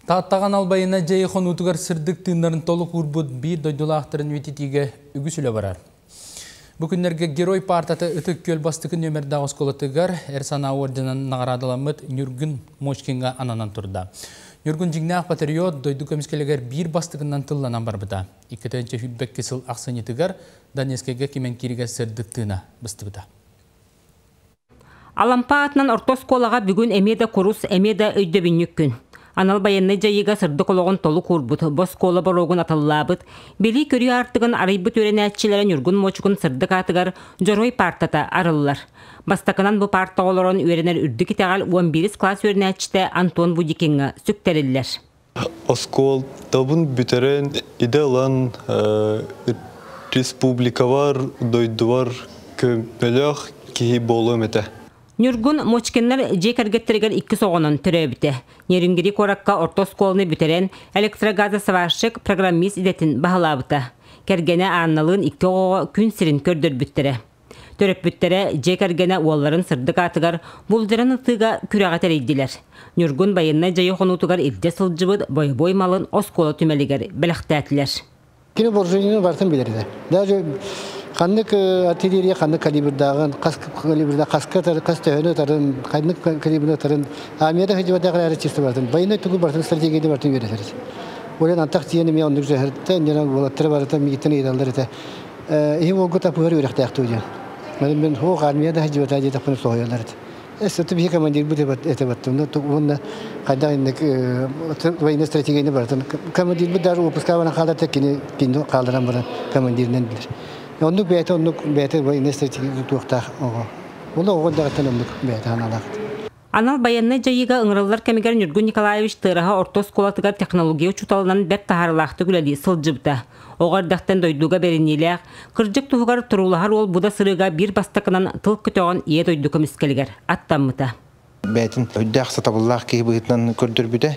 Таттаған албайына жайықын ұтығар сырдық тыңдарын толық ұрбұд бір дойдулақтырын вететіге үгісілі барар. Бүкіндерге герой партаты үтік көл бастықын өмір дағыз қолатығар әрсана орденін нағарадыламыд Нүргін Мочкинға ананан тұрда. Нүргін жигнақ патриот дойды көміскелегер бір бастықынан тылланан бар бұда. Икетенче хүлбек кесіл ақсанетігар Данескеге кемен кереге сырдық тыңа бұстығыда. Алампа атынан ортос колаға бүгін әмеда құрус әмеда өйді біннік күн. Анал байынны жайыға сырды қолығын толы құрбыт, бос кола барогын атыллабыт, бели көрі артығын арайбыт өрен әтчілерін үргін мочығын сырды қатығар жорой партата арылылар. Бастақынан бұл парта оларын өренер үрді кетеғал 11 класс өрен әтчіте Антон Будикенға сүктәрілілер. Оскол табын бүтерен идеалан республикавар, дойдуар көмелек кейі болуым еті. Нүргін Мочкеннер жекергеттерген 2 соғынан түрі біті. Нерингері қораққа ортос қолыны бүтерен электрогазы саваршық программист идетін бағылабыта. Кергені анналығын 2 оға күн сірін көрдір бүттірі. Төріп бүттірі жекергені оларын сырдық атығар бұлдырын ұтыға күрағатар едділер. Нүргін байынна жайы қонутығар елде сылжыбыд бой малын оскола түмелігер біліқті әтілер. Кені боржынының бартын білерді. Қанық артиллерия, қанық калибрдағын, калибрда қасқа тарын, қас төхіні тарын, қанық калибрда тарын, амияда хәжібадағыр әрі честі бартын. Байына түгі бартын, стратегияды бартын өретіріз. Олен антақ тиені мен ондық жәрді, нерен болаттыры барыта, мегеттен едалдар еті. Ең олғы тапығыр өріқті әқті өден. Мен хоқ армияда хәжібадағыр еті қыны соғыялар еті. Өсті бір командир бұд еті баттым. Онда қайда война стратегияны бартын. Командир бұд даже опускавана қалдар тәккені қалдыран баран командирінен білір. Онлuk beyte vayne stratejik tuğta oğu. Onu oğuldağıtan onluk beyte analaqdı. Anal bayanna jayıga ыңырылар кемегер Нүргін Николаевич тыраға ортос колатыгар технология учуталынан бәк тахарлақты күләді сылжыбыта. Оғардақтан дойдуға берінеләқ, кыржық туғығар тұрулағар ол бұда сырыға бір бастақынан тыл күтіған ие дойду көміскелігер. Аттамыта. Бәйтін өйдәқ сатабыллақ кейі бұғытынан көрдір бүді.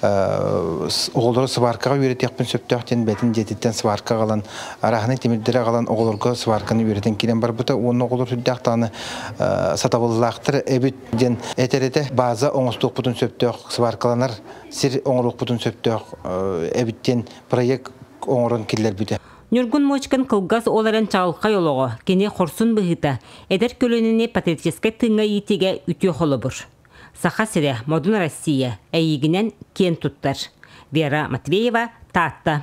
Оғылдары сваркаға өретекпін сөптіқтен бәйтін жететтен сварка қалан, арағының темірдері қалан оғылырға сварканы өретен келен бар бұда. Оны оғылыр өйдәқтаны сатабыллақтыр әбіттен әтереті база оңыстық бұтын сөптіқ сваркаланар, сір оңырлық бұтын сөптіқ әбіттен проект оңырын келер бүді. Нүргін Мочкин қылғас оларын чағылқа йолығы, кене қорсын бұғыта, әдір көлініне патриотическа тыңға етеге үтіе қолы бұр. Саха сірі, Модун Россия, әйігінен кен тұттар. Вера Матвеева, Татта.